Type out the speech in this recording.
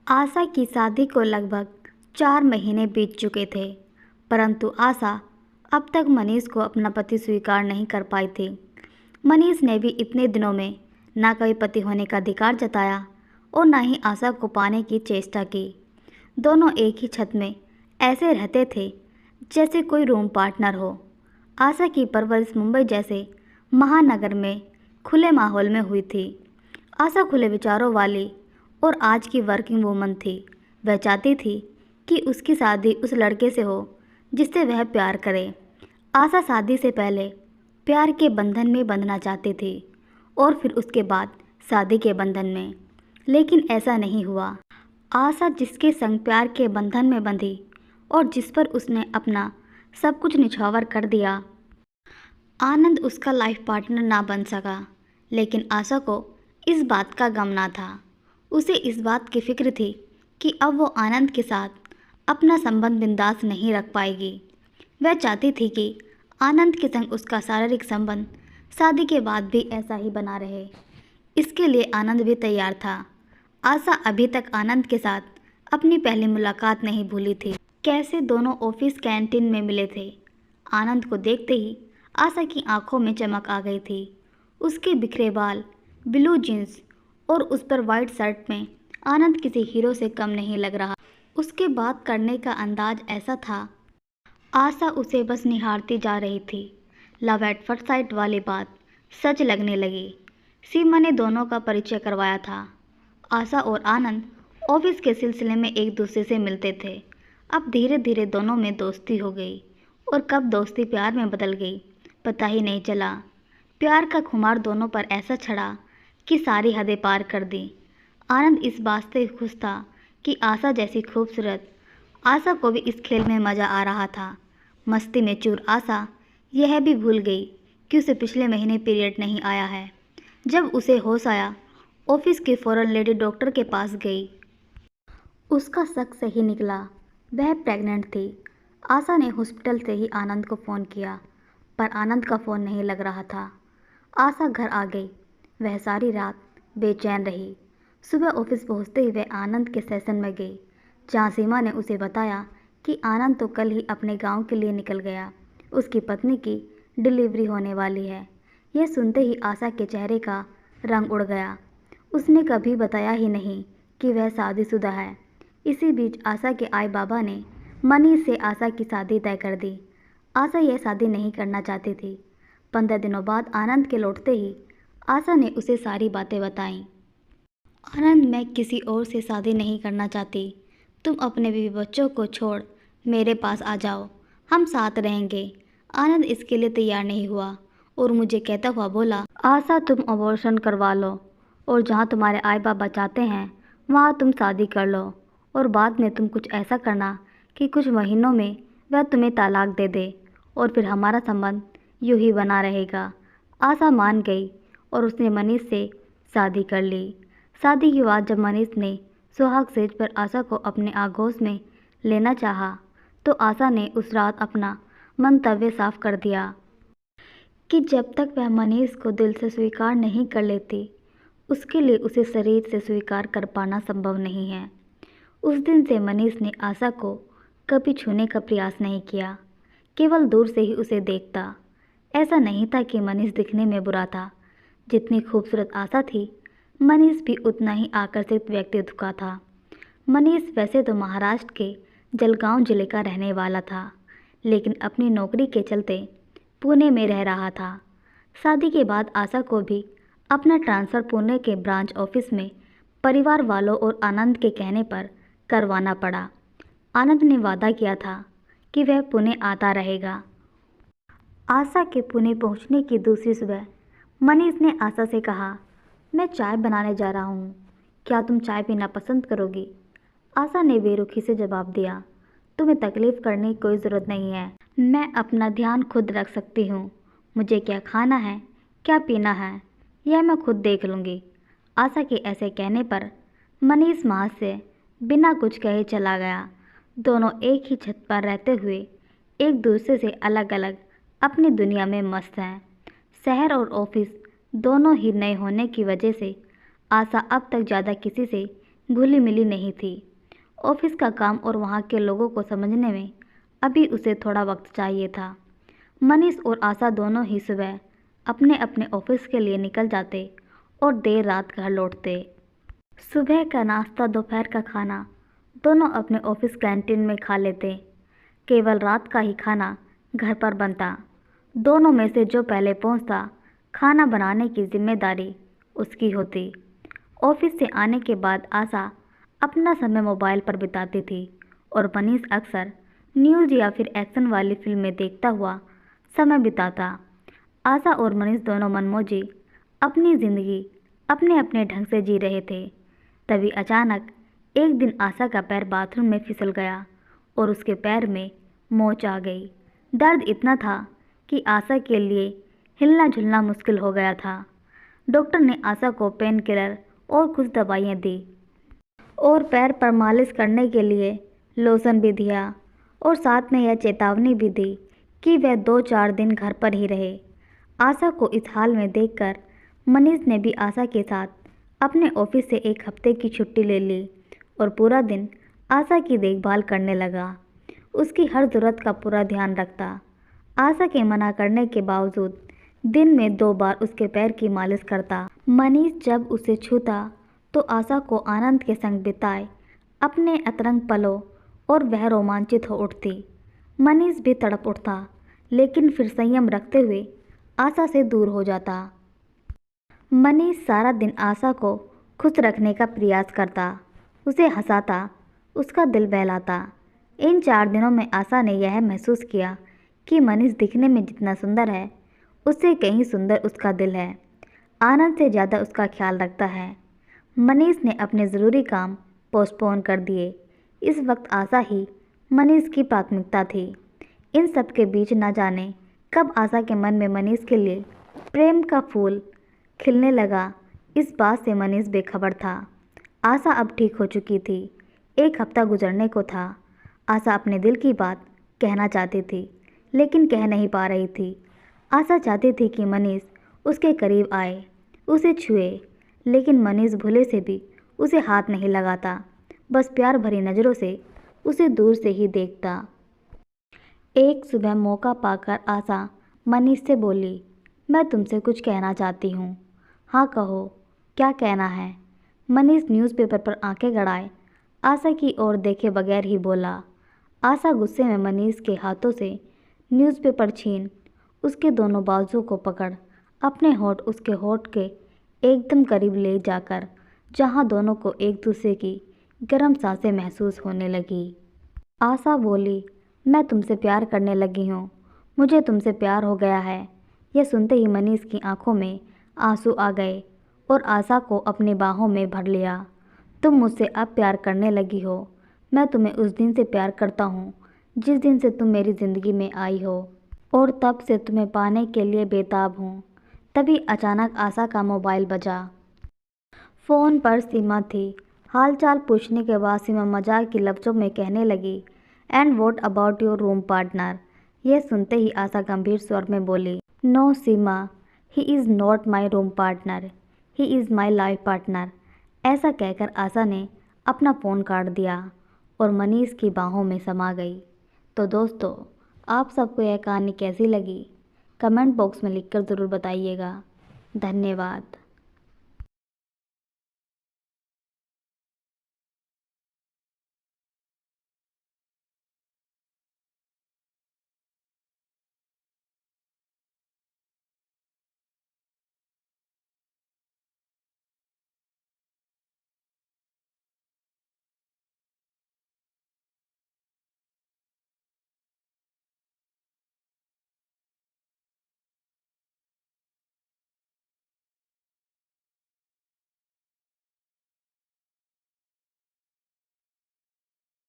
आशा की शादी को लगभग 4 महीने बीत चुके थे, परंतु आशा अब तक मनीष को अपना पति स्वीकार नहीं कर पाई थी। मनीष ने भी इतने दिनों में ना कभी पति होने का अधिकार जताया और ना ही आशा को पाने की चेष्टा की। दोनों एक ही छत में ऐसे रहते थे जैसे कोई रूम पार्टनर हो। आशा की परवरिश मुंबई जैसे महानगर में खुले माहौल में हुई थी। आशा खुले विचारों वाली और आज की वर्किंग वूमन थी। वह चाहती थी कि उसकी शादी उस लड़के से हो जिससे वह प्यार करे। आशा शादी से पहले प्यार के बंधन में बंधना चाहती थी और फिर उसके बाद शादी के बंधन में, लेकिन ऐसा नहीं हुआ। आशा जिसके संग प्यार के बंधन में बंधी और जिस पर उसने अपना सब कुछ निछावर कर दिया, आनंद उसका लाइफ पार्टनर ना बन सका। लेकिन आशा को इस बात का गम ना था। उसे इस बात की फिक्र थी कि अब वो आनंद के साथ अपना संबंध बिंदास नहीं रख पाएगी। वह चाहती थी कि आनंद के संग उसका शारीरिक संबंध शादी के बाद भी ऐसा ही बना रहे। इसके लिए आनंद भी तैयार था। आशा अभी तक आनंद के साथ अपनी पहली मुलाकात नहीं भूली थी। कैसे दोनों ऑफिस कैंटीन में मिले थे। आनंद को देखते ही आशा की आंखों में चमक आ गई थी। उसके बिखरे बाल, ब्लू जीन्स और उस पर वाइट शर्ट में आनंद किसी हीरो से कम नहीं लग रहा। उसके बात करने का अंदाज ऐसा था, आशा उसे बस निहारती जा रही थी। लव एट फर्स्ट साइट वाली बात सच लगने लगी। सीमा ने दोनों का परिचय करवाया था। आशा और आनंद ऑफिस के सिलसिले में एक दूसरे से मिलते थे। अब धीरे धीरे दोनों में दोस्ती हो गई और कब दोस्ती प्यार में बदल गई पता ही नहीं चला। प्यार का खुमार दोनों पर ऐसा चढ़ा कि सारी हदें पार कर दी। आनंद इस बात से खुश था कि आशा जैसी खूबसूरत आशा को भी इस खेल में मज़ा आ रहा था। मस्ती में चूर आशा यह भी भूल गई कि उसे पिछले महीने पीरियड नहीं आया है। जब उसे होश आया, ऑफिस की फौरन लेडी डॉक्टर के पास गई। उसका शक सही निकला, वह प्रेग्नेंट थी। आशा ने हॉस्पिटल से ही आनंद को फ़ोन किया, पर आनंद का फ़ोन नहीं लग रहा था। आशा घर आ गई। वह सारी रात बेचैन रही। सुबह ऑफिस पहुंचते ही वह आनंद के सेशन में गई, जहां सीमा ने उसे बताया कि आनंद तो कल ही अपने गांव के लिए निकल गया। उसकी पत्नी की डिलीवरी होने वाली है। यह सुनते ही आशा के चेहरे का रंग उड़ गया। उसने कभी बताया ही नहीं कि वह शादीशुदा है। इसी बीच आशा के आई बाबा ने मनीष से आशा की शादी तय कर दी। आशा यह शादी नहीं करना चाहती थी। 15 दिनों बाद आनंद के लौटते ही आशा ने उसे सारी बातें बताईं। आनंद, मैं किसी और से शादी नहीं करना चाहती। तुम अपने बीवी बच्चों को छोड़ मेरे पास आ जाओ, हम साथ रहेंगे। आनंद इसके लिए तैयार नहीं हुआ और मुझे कहता हुआ बोला, आशा तुम अबॉर्शन करवा लो और जहाँ तुम्हारे आई बाबा चाहते हैं वहाँ तुम शादी कर लो और बाद में तुम कुछ ऐसा करना कि कुछ महीनों में वह तुम्हें तलाक दे दे और फिर हमारा संबंध यूं ही बना रहेगा। आशा मान गई और उसने मनीष से शादी कर ली। शादी के बाद जब मनीष ने सुहाग सेज पर आशा को अपने आगोश में लेना चाहा, तो आशा ने उस रात अपना मंतव्य साफ कर दिया कि जब तक वह मनीष को दिल से स्वीकार नहीं कर लेती, उसके लिए उसे शरीर से स्वीकार कर पाना संभव नहीं है। उस दिन से मनीष ने आशा को कभी छूने का प्रयास नहीं किया, केवल दूर से ही उसे देखता। ऐसा नहीं था कि मनीष दिखने में बुरा था। जितनी खूबसूरत आशा थी, मनीष भी उतना ही आकर्षित व्यक्तित्व का था। मनीष वैसे तो महाराष्ट्र के जलगांव जिले का रहने वाला था, लेकिन अपनी नौकरी के चलते पुणे में रह रहा था। शादी के बाद आशा को भी अपना ट्रांसफ़र पुणे के ब्रांच ऑफिस में परिवार वालों और आनंद के कहने पर करवाना पड़ा। आनंद ने वादा किया था कि वह पुणे आता रहेगा। आशा के पुणे पहुंचने की दूसरी सुबह मनीष ने आशा से कहा, मैं चाय बनाने जा रहा हूँ, क्या तुम चाय पीना पसंद करोगी? आशा ने बेरुखी से जवाब दिया, तुम्हें तकलीफ़ करने की कोई ज़रूरत नहीं है, मैं अपना ध्यान खुद रख सकती हूँ। मुझे क्या खाना है, क्या पीना है, यह मैं खुद देख लूँगी। आशा के ऐसे कहने पर मनीष वहाँ से बिना कुछ कहे चला गया। दोनों एक ही छत पर रहते हुए एक दूसरे से अलग अलग अपनी दुनिया में मस्त हैं। शहर और ऑफिस दोनों ही नए होने की वजह से आशा अब तक ज़्यादा किसी से घुली मिली नहीं थी। ऑफिस का काम और वहाँ के लोगों को समझने में अभी उसे थोड़ा वक्त चाहिए था। मनीष और आशा दोनों ही सुबह अपने अपने ऑफिस के लिए निकल जाते और देर रात घर लौटते। सुबह का नाश्ता, दोपहर का खाना दोनों अपने ऑफिस कैंटीन में खा लेते। केवल रात का ही खाना घर पर बनता। दोनों में से जो पहले पहुंचता, खाना बनाने की जिम्मेदारी उसकी होती। ऑफिस से आने के बाद आशा अपना समय मोबाइल पर बिताती थी और मनीष अक्सर न्यूज़ या फिर एक्शन वाली फिल्में देखता हुआ समय बिताता। आशा और मनीष दोनों मनमौजी अपनी ज़िंदगी अपने अपने ढंग से जी रहे थे। तभी अचानक एक दिन आशा का पैर बाथरूम में फिसल गया और उसके पैर में मोच आ गई। दर्द इतना था कि आशा के लिए हिलना झुलना मुश्किल हो गया था। डॉक्टर ने आशा को पेन किलर और कुछ दवाइयाँ दी और पैर पर मालिश करने के लिए लोशन भी दिया और साथ में यह चेतावनी भी दी कि वह 2-4 दिन घर पर ही रहे। आशा को इस हाल में देखकर मनीष ने भी आशा के साथ अपने ऑफिस से एक हफ्ते की छुट्टी ले ली और पूरा दिन आशा की देखभाल करने लगा। उसकी हर ज़रूरत का पूरा ध्यान रखता। आशा के मना करने के बावजूद दिन में 2 बार उसके पैर की मालिश करता। मनीष जब उसे छूता तो आशा को आनंद के संग बिताए अपने अतरंग पलों और वह रोमांचित हो उठती। मनीष भी तड़प उठता, लेकिन फिर संयम रखते हुए आशा से दूर हो जाता। मनीष सारा दिन आशा को खुश रखने का प्रयास करता, उसे हंसाता, उसका दिल बहलाता। इन 4 दिनों में आशा ने यह महसूस किया कि मनीष दिखने में जितना सुंदर है, उससे कहीं सुंदर उसका दिल है। आनंद से ज़्यादा उसका ख्याल रखता है। मनीष ने अपने ज़रूरी काम पोस्टपोन कर दिए। इस वक्त आशा ही मनीष की प्राथमिकता थी। इन सब के बीच न जाने कब आशा के मन में मनीष के लिए प्रेम का फूल खिलने लगा, इस बात से मनीष बेखबर था। आशा अब ठीक हो चुकी थी। 1 हफ्ता गुजरने को था। आशा अपने दिल की बात कहना चाहती थी, लेकिन कह नहीं पा रही थी। आशा चाहती थी कि मनीष उसके करीब आए, उसे छुए, लेकिन मनीष भूले से भी उसे हाथ नहीं लगाता, बस प्यार भरी नज़रों से उसे दूर से ही देखता। एक सुबह मौका पाकर आशा मनीष से बोली, मैं तुमसे कुछ कहना चाहती हूँ। हाँ कहो, क्या कहना है? मनीष न्यूज़पेपर पर आंखें गड़ाए आशा की ओर देखे बगैर ही बोला। आशा गुस्से में मनीष के हाथों से न्यूज़पेपर छीन उसके दोनों बाजुओं को पकड़ अपने होंठ उसके होंठ के एकदम करीब ले जाकर, जहां दोनों को एक दूसरे की गर्म सांसें महसूस होने लगी। आशा बोली, मैं तुमसे प्यार करने लगी हूँ, मुझे तुमसे प्यार हो गया है। यह सुनते ही मनीष की आंखों में आंसू आ गए और आशा को अपनी बाहों में भर लिया। तुम मुझसे अब प्यार करने लगी हो। मैं तुम्हें उस दिन से प्यार करता हूँ जिस दिन से तुम मेरी ज़िंदगी में आई हो, और तब से तुम्हें पाने के लिए बेताब हूँ। तभी अचानक आशा का मोबाइल बजा। फ़ोन पर सीमा थी। हालचाल पूछने के बाद सीमा मजाक के लफ्ज़ों में कहने लगी, and what about your room partner? यह सुनते ही आशा गंभीर स्वर में बोली, no Seema, he is not my room partner, he is my life partner. ऐसा कहकर आशा ने अपना फ़ोन काट दिया और मनीष की बाहों में समा गई। तो दोस्तों, आप सबको यह कहानी कैसी लगी? कमेंट बॉक्स में लिखकर ज़रूर बताइएगा। धन्यवाद।